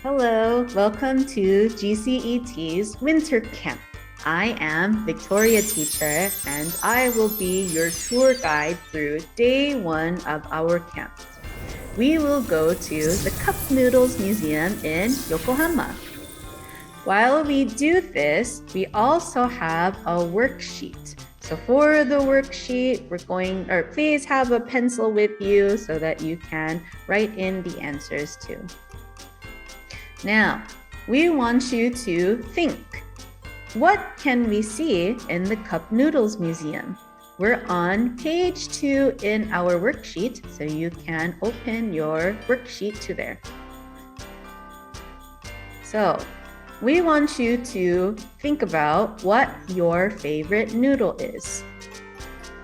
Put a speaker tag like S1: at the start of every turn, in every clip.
S1: Hello, welcome to GCET's Winter Camp. I am Victoria teacher and I will be your tour guide through day 1 of our camp. We will go to the Cupnoodles Museum in Yokohama. While we do this, we also have a worksheet. So for the worksheet, please have a pencil with you so that you can write in the answers too. Now, we want you to think. What can we see in the Cupnoodles Museum? We're on page 2 in our worksheet, so you can open your worksheet to there. So, we want you to think about what your favorite noodle is.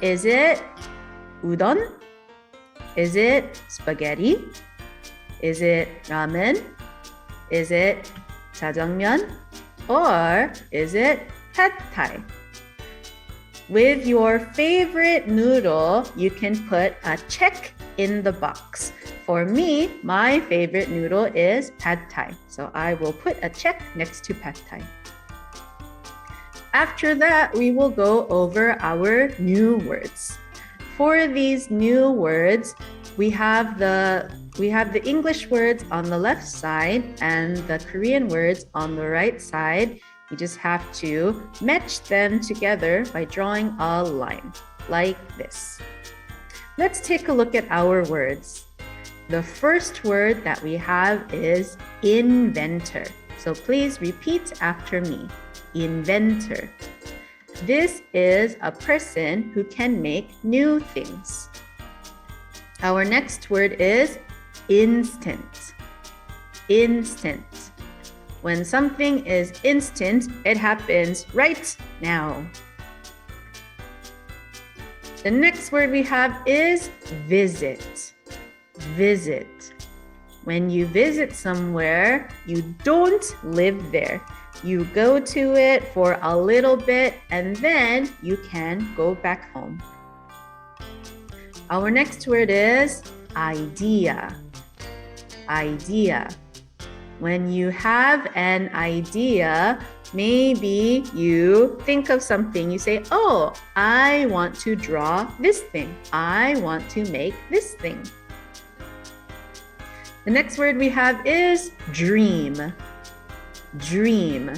S1: Is it udon? Is it spaghetti? Is it ramen? Is it jjajangmyeon? Or is it pad thai? With your favorite noodle, you can put a check in the box. For me, my favorite noodle is pad thai. So I will put a check next to pad thai. After that, we will go over our new words. For these new words, we have the English words on the left side and the Korean words on the right side. You just have to match them together by drawing a line, like this. Let's take a look at our words. The first word that we have is inventor. So please repeat after me. Inventor. This is a person who can make new things. Our next word is instant. Instant. When something is instant, it happens right now. The next word we have is visit. Visit. When you visit somewhere, you don't live there. You go to it for a little bit and then you can go back home. Our next word is idea. Idea. When you have an idea, maybe you think of something. You say, oh, I want to draw this thing. I want to make this thing. The next word we have is dream. Dream.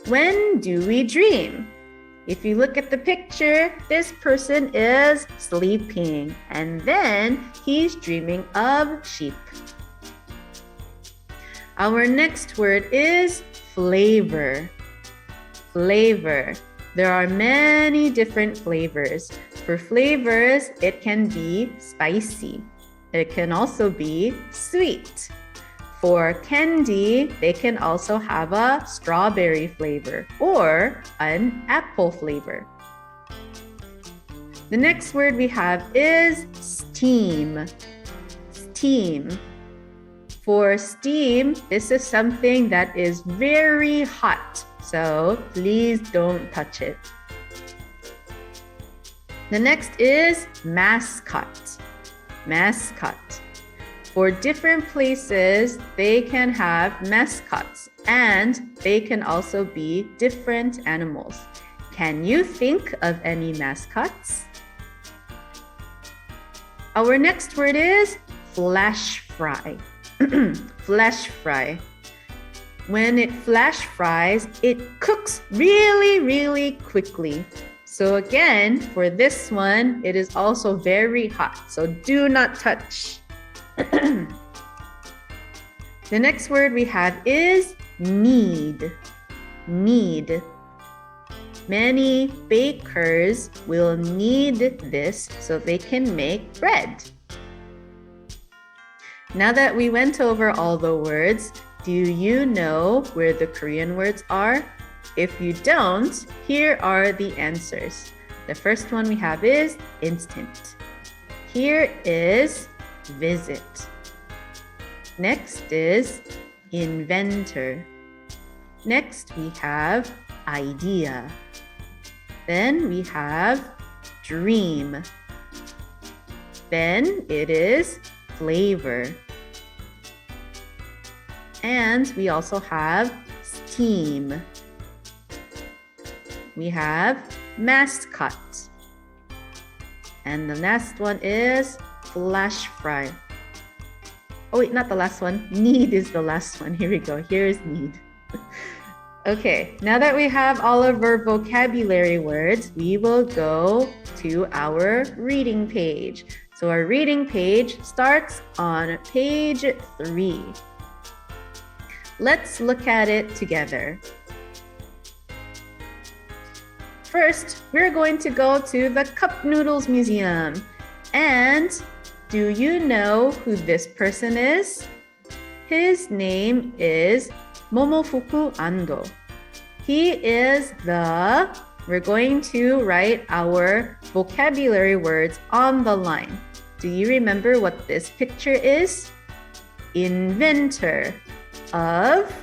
S1: When do we dream? If you look at the picture, this person is sleeping and then he's dreaming of sheep. Our next word is flavor. Flavor. There are many different flavors. For flavors, it can be spicy. It can also be sweet. For candy, they can also have a strawberry flavor or an apple flavor. The next word we have is steam. Steam. For steam, this is something that is very hot, so please don't touch it. The next is mascot. Mascot. For different places, they can have mascots and they can also be different animals. Can you think of any mascots? Our next word is flash fry. Flash fry. When it flash fries, it cooks really, really quickly. So again, for this one, it is also very hot, so do not touch. The next word we have is knead. Knead. Many bakers will knead this so they can make bread. Now that we went over all the words, do you know where the Korean words are? If you don't, here are the answers. The first one we have is instant. Here is visit. Next is inventor. Next we have idea. Then we have dream. Then it is flavor. And we also have steam. We have mascot. And the last one is flash fry. Oh wait, not the last one. Need is the last one. Here we go. Here is need. Okay, now that we have all of our vocabulary words, we will go to our reading page. So our reading page starts on page 3. Let's look at it together. First, we're going to go to the Cupnoodles Museum. And do you know who this person is? His name is Momofuku Ando. He is we're going to write our vocabulary words on the line. Do you remember what this picture is? Inventor of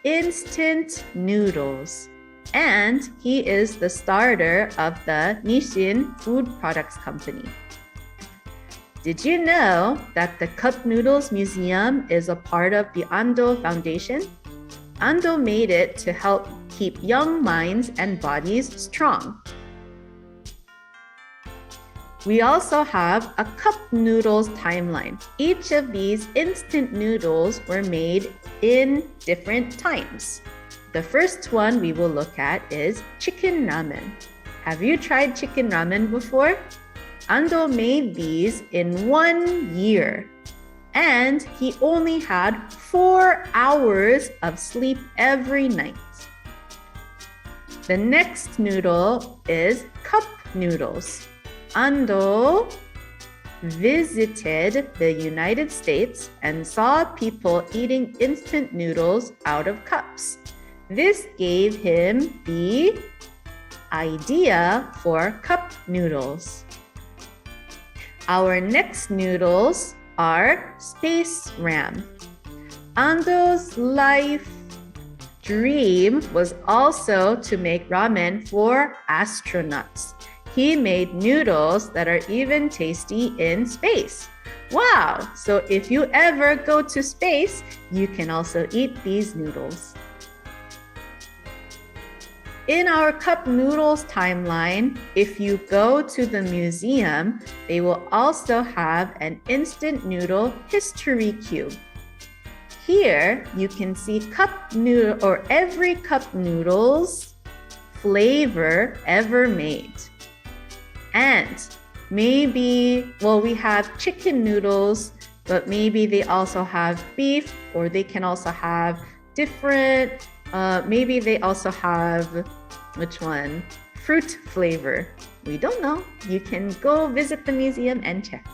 S1: instant noodles. And he is the starter of the Nissin Food Products Company. Did you know that the Cupnoodles Museum is a part of the Ando Foundation? Ando made it to help keep young minds and bodies strong. We also have a Cupnoodles timeline. Each of these instant noodles were made in different times. The first one we will look at is chicken ramen. Have you tried chicken ramen before? Ando made these in 1 year. And he only had 4 hours of sleep every night. The next noodle is cup noodles. Ando visited the United States and saw people eating instant noodles out of cups. This gave him the idea for cup noodles. Our next noodles are space ram. Ando's life dream was also to make ramen for astronauts. He made noodles that are even tasty in space. Wow! So if you ever go to space, you can also eat these noodles. In our Cupnoodles timeline, if you go to the museum, they will also have an instant noodle history cube. Here, you can see every cup noodles flavor ever made. And we have chicken noodles, but maybe they also have beef, or they can also have different maybe they also have, which one? Fruit flavor. We don't know. You can go visit the museum and check.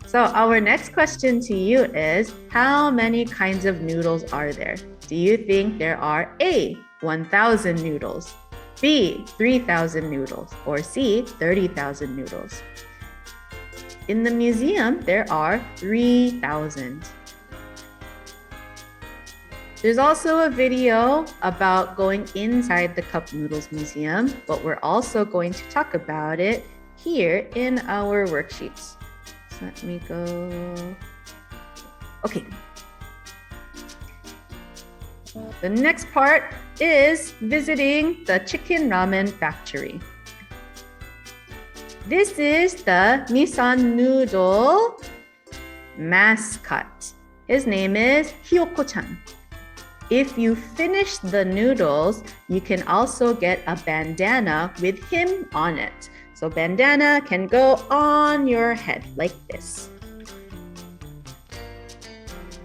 S1: So our next question to you is, how many kinds of noodles are there? Do you think there are A, 1,000 noodles, B, 3,000 noodles, or C, 30,000 noodles? In the museum, there are 3,000. There's also a video about going inside the Cupnoodles Museum, but we're also going to talk about it here in our worksheets. So let me go. Okay. The next part is visiting the chicken ramen factory. This is the Nissan noodle mascot. His name is Hiyoko-chan. If you finish the noodles, you can also get a bandana with him on it. So bandana can go on your head like this.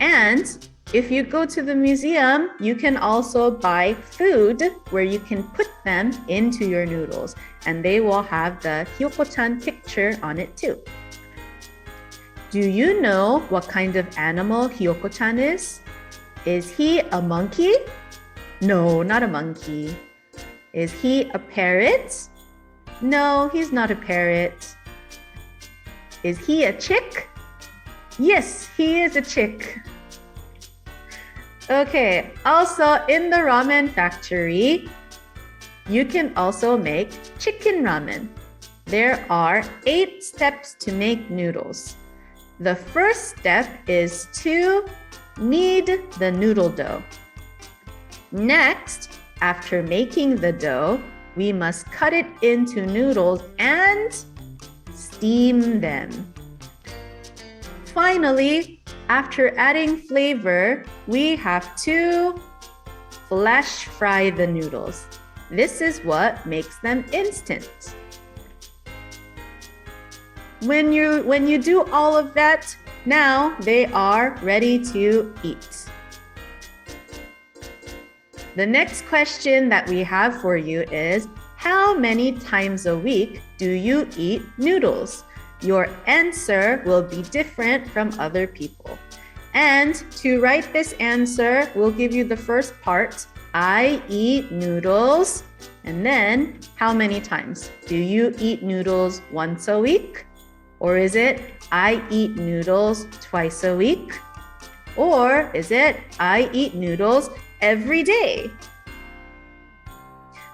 S1: And if you go to the museum, you can also buy food where you can put them into your noodles. And they will have the Hiyoko-chan picture on it too. Do you know what kind of animal Hiyoko-chan is? Is he a monkey? No, not a monkey. Is he a parrot? No, he's not a parrot. Is he a chick? Yes, he is a chick. Okay, also in the ramen factory, you can also make chicken ramen. There are 8 steps to make noodles. The first step is to knead the noodle dough. Next, after making the dough, we must cut it into noodles and steam them. Finally, after adding flavor, we have to flash fry the noodles. This is what makes them instant. When you do all of that, now they are ready to eat. The next question that we have for you is, how many times a week do you eat noodles? Your answer will be different from other people. And to write this answer, we'll give you the first part. I eat noodles. And then, how many times? Do you eat noodles once a week? Or is it, I eat noodles twice a week? Or is it, I eat noodles every day?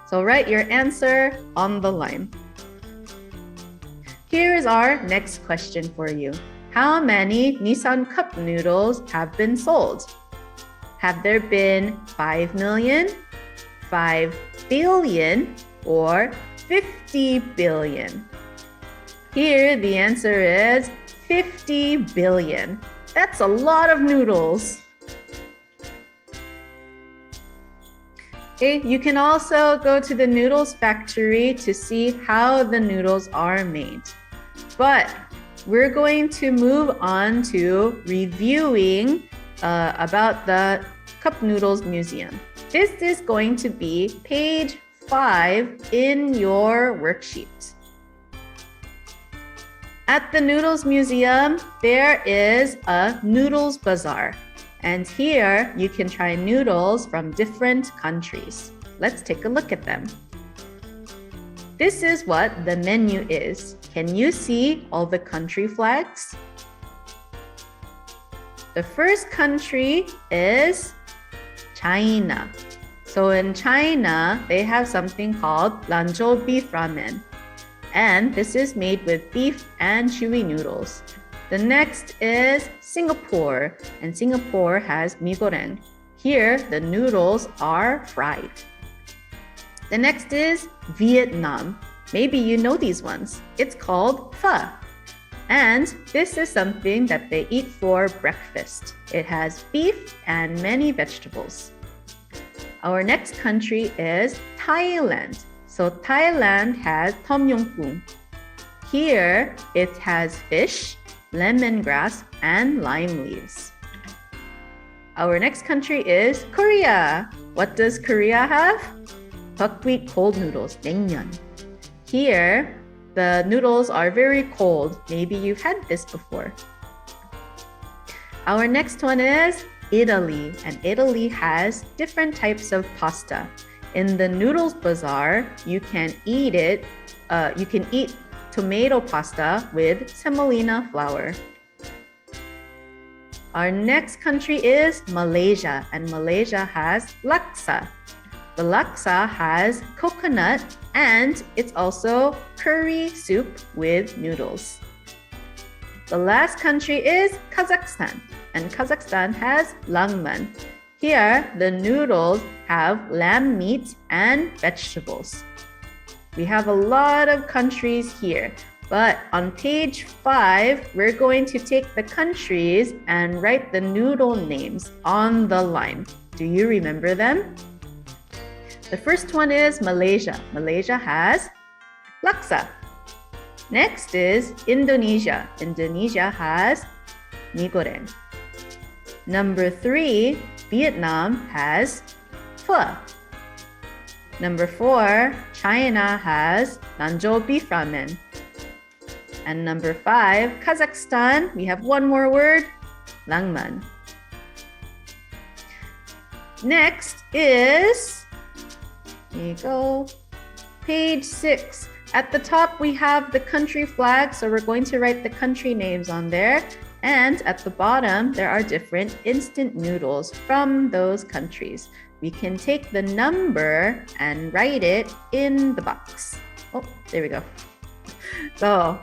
S1: So write your answer on the line. Here is our next question for you. How many Nissan Cup noodles have been sold? Have there been 5 million, 5 billion, or 50 billion? Here, the answer is 50 billion. That's a lot of noodles. Okay, you can also go to the noodles factory to see how the noodles are made. But we're going to move on to reviewing about the Cupnoodles Museum. This is going to be page 5 in your worksheet. At the Noodles Museum, there is a noodles bazaar. And here you can try noodles from different countries. Let's take a look at them. This is what the menu is. Can you see all the country flags? The first country is China. So in China, they have something called Lanzhou beef ramen. And this is made with beef and chewy noodles. The next is Singapore, and Singapore has mee goreng. Here, the noodles are fried. The next is Vietnam. Maybe you know these ones. It's called pho. And this is something that they eat for breakfast. It has beef and many vegetables. Our next country is Thailand. So Thailand has tom yum goong. Here, it has fish, lemongrass, and lime leaves. Our next country is Korea. What does Korea have? Buckwheat cold noodles, naengmyeon. Here, the noodles are very cold. Maybe you've had this before. Our next one is Italy, and Italy has different types of pasta. In the noodles bazaar, you can eat tomato pasta with semolina flour. Our next country is Malaysia, and Malaysia has laksa. The laksa has coconut, and it's also curry soup with noodles. The last country is Kazakhstan, and Kazakhstan has langman. Here, the noodles have lamb meat and vegetables. We have a lot of countries here, but on page 5, we're going to take the countries and write the noodle names on the line. Do you remember them? The first one is Malaysia. Malaysia has laksa. Next is Indonesia. Indonesia has mee goreng. Number 3, Vietnam has pho. Number 4, China has Lanzhou beef ramen. And number 5, Kazakhstan, we have one more word, langman. Next is, here you go, page 6. At the top, we have the country flag, so we're going to write the country names on there. And at the bottom, there are different instant noodles from those countries. We can take the number and write it in the box. Oh, there we go. So,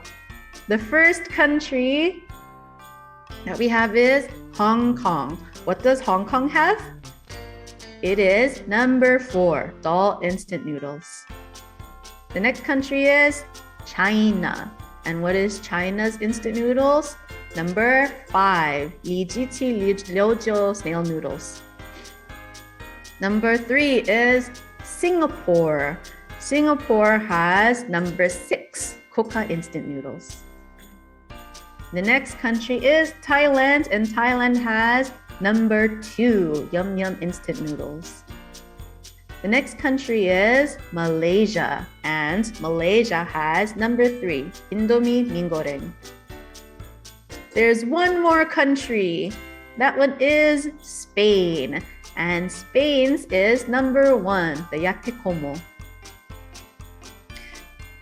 S1: the first country that we have is Hong Kong. What does Hong Kong have? It is number 4, Dal instant noodles. The next country is China. And what is China's instant noodles? Number 5, Liujiu snail noodles. Number 3 is Singapore. Singapore has number 6, Coca instant noodles. The next country is Thailand, and Thailand has number 2, Yum Yum instant noodles. The next country is Malaysia, and Malaysia has number 3, Indomie Mee Goreng. There's one more country. That one is Spain, and Spain's is number 1, the Yatte Como.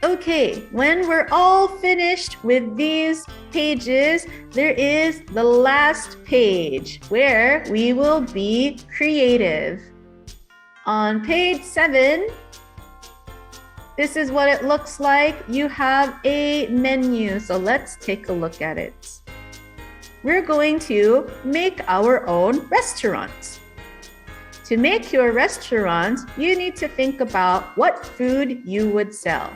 S1: Okay, when we're all finished with these pages, there is the last page where we will be creative. On page 7, this is what it looks like. You have a menu, so let's take a look at it. We're going to make our own restaurant. To make your restaurant, you need to think about what food you would sell.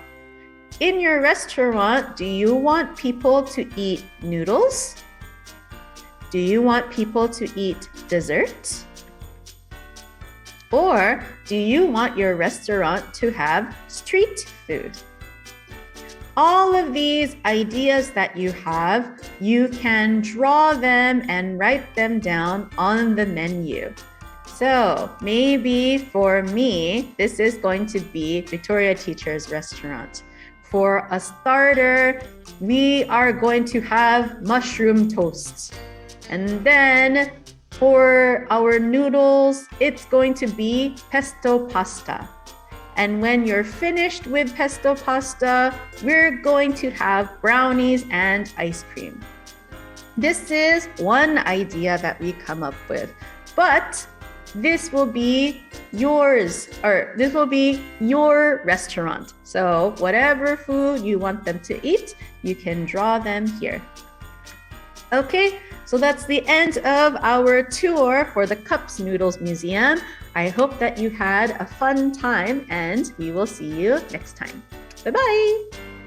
S1: In your restaurant, do you want people to eat noodles? Do you want people to eat dessert? Or do you want your restaurant to have street food? All of these ideas that you have, you can draw them and write them down on the menu. So maybe for me, this is going to be Victoria Teacher's restaurant. For a starter, we are going to have mushroom toast. And then for our noodles, it's going to be pesto pasta. And when you're finished with pesto pasta, we're going to have brownies and ice cream. This is one idea that we come up with, but this will be yours, or this will be your restaurant. So whatever food you want them to eat, you can draw them here. Okay, so that's the end of our tour for the Cupnoodles Museum. I hope that you had a fun time, and we will see you next time. Bye-bye!